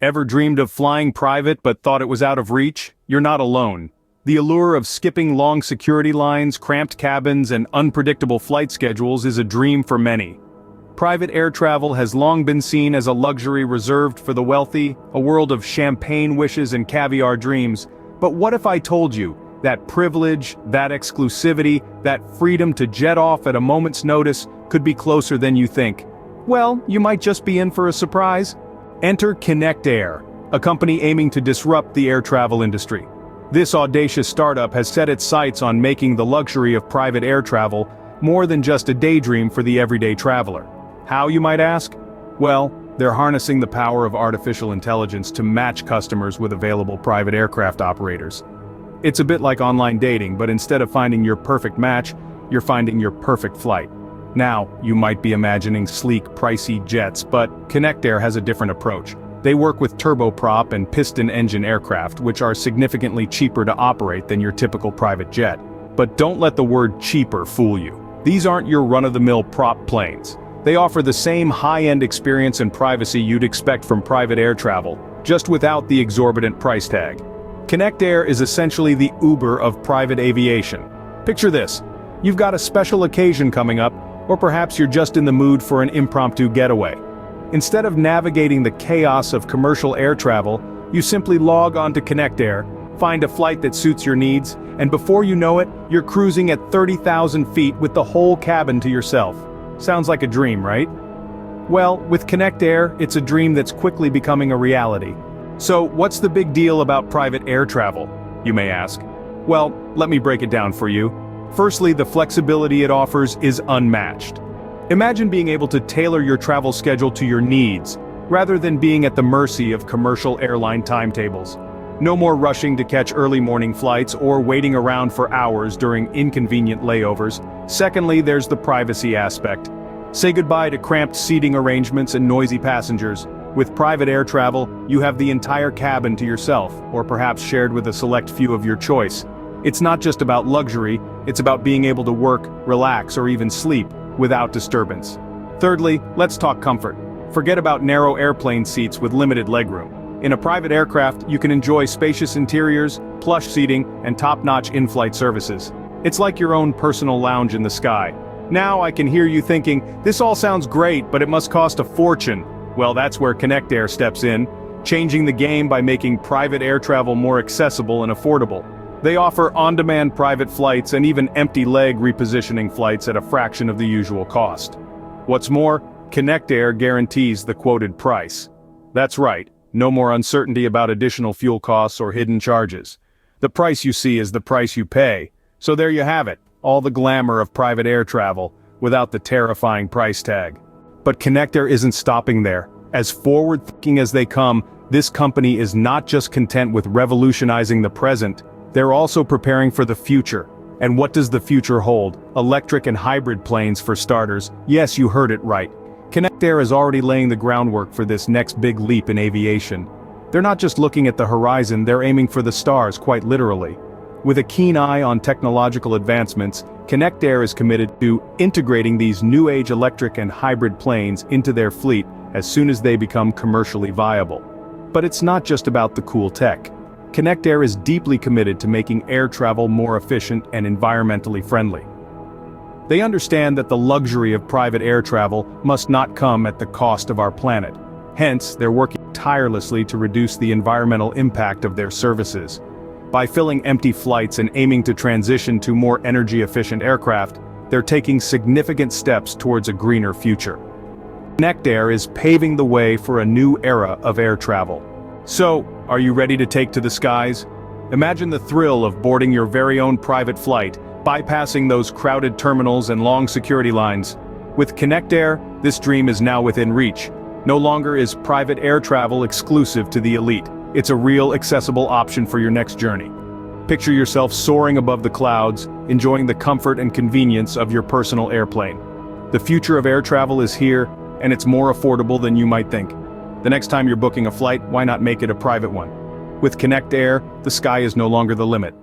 Ever dreamed of flying private but thought it was out of reach? You're not alone. The allure of skipping long security lines, cramped cabins, and unpredictable flight schedules is a dream for many. Private air travel has long been seen as a luxury reserved for the wealthy, a world of champagne wishes and caviar dreams. But what if I told you that privilege, that exclusivity, that freedom to jet off at a moment's notice could be closer than you think? Well, you might just be in for a surprise. Enter Connect Air, a company aiming to disrupt the air travel industry. This audacious startup has set its sights on making the luxury of private air travel more than just a daydream for the everyday traveler. How, you might ask? Well, they're harnessing the power of artificial intelligence to match customers with available private aircraft operators. It's a bit like online dating, but instead of finding your perfect match, you're finding your perfect flight. Now, you might be imagining sleek, pricey jets, but Connect Air has a different approach. They work with turboprop and piston engine aircraft, which are significantly cheaper to operate than your typical private jet. But don't let the word cheaper fool you. These aren't your run-of-the-mill prop planes. They offer the same high-end experience and privacy you'd expect from private air travel, just without the exorbitant price tag. Connect Air is essentially the Uber of private aviation. Picture this. You've got a special occasion coming up, or perhaps you're just in the mood for an impromptu getaway. Instead of navigating the chaos of commercial air travel, you simply log on to Connect Air, find a flight that suits your needs, and before you know it, you're cruising at 30,000 feet with the whole cabin to yourself. Sounds like a dream, right? Well, with Connect Air, it's a dream that's quickly becoming a reality. So, what's the big deal about private air travel, you may ask? Well, let me break it down for you. Firstly, the flexibility it offers is unmatched. Imagine being able to tailor your travel schedule to your needs, rather than being at the mercy of commercial airline timetables. No more rushing to catch early morning flights or waiting around for hours during inconvenient layovers. Secondly, there's the privacy aspect. Say goodbye to cramped seating arrangements and noisy passengers. With private air travel, you have the entire cabin to yourself, or perhaps shared with a select few of your choice. It's not just about luxury, it's about being able to work, relax, or even sleep without disturbance. Thirdly, let's talk comfort. Forget about narrow airplane seats with limited legroom. In a private aircraft, you can enjoy spacious interiors, plush seating, and top-notch in-flight services. It's like your own personal lounge in the sky. Now I can hear you thinking, this all sounds great, but it must cost a fortune. Well, that's where Connect Air steps in, changing the game by making private air travel more accessible and affordable. They offer on-demand private flights and even empty-leg repositioning flights at a fraction of the usual cost. What's more, Connect Air guarantees the quoted price. That's right, no more uncertainty about additional fuel costs or hidden charges. The price you see is the price you pay. So there you have it, all the glamour of private air travel, without the terrifying price tag. But Connect Air isn't stopping there. As forward-thinking as they come, this company is not just content with revolutionizing the present, they're also preparing for the future. And what does the future hold? Electric and hybrid planes for starters. Yes, you heard it right. Connect Air is already laying the groundwork for this next big leap in aviation. They're not just looking at the horizon, they're aiming for the stars, quite literally. With a keen eye on technological advancements, Connect Air is committed to integrating these new-age electric and hybrid planes into their fleet as soon as they become commercially viable. But it's not just about the cool tech. Connect Air is deeply committed to making air travel more efficient and environmentally friendly. They understand that the luxury of private air travel must not come at the cost of our planet. Hence, they're working tirelessly to reduce the environmental impact of their services. By filling empty flights and aiming to transition to more energy-efficient aircraft, they're taking significant steps towards a greener future. Connect Air is paving the way for a new era of air travel. So, are you ready to take to the skies? Imagine the thrill of boarding your very own private flight, bypassing those crowded terminals and long security lines. With Connect Air, this dream is now within reach. No longer is private air travel exclusive to the elite. It's a real accessible option for your next journey. Picture yourself soaring above the clouds, enjoying the comfort and convenience of your personal airplane. The future of air travel is here, and it's more affordable than you might think. The next time you're booking a flight, why not make it a private one? With Connect Air, the sky is no longer the limit.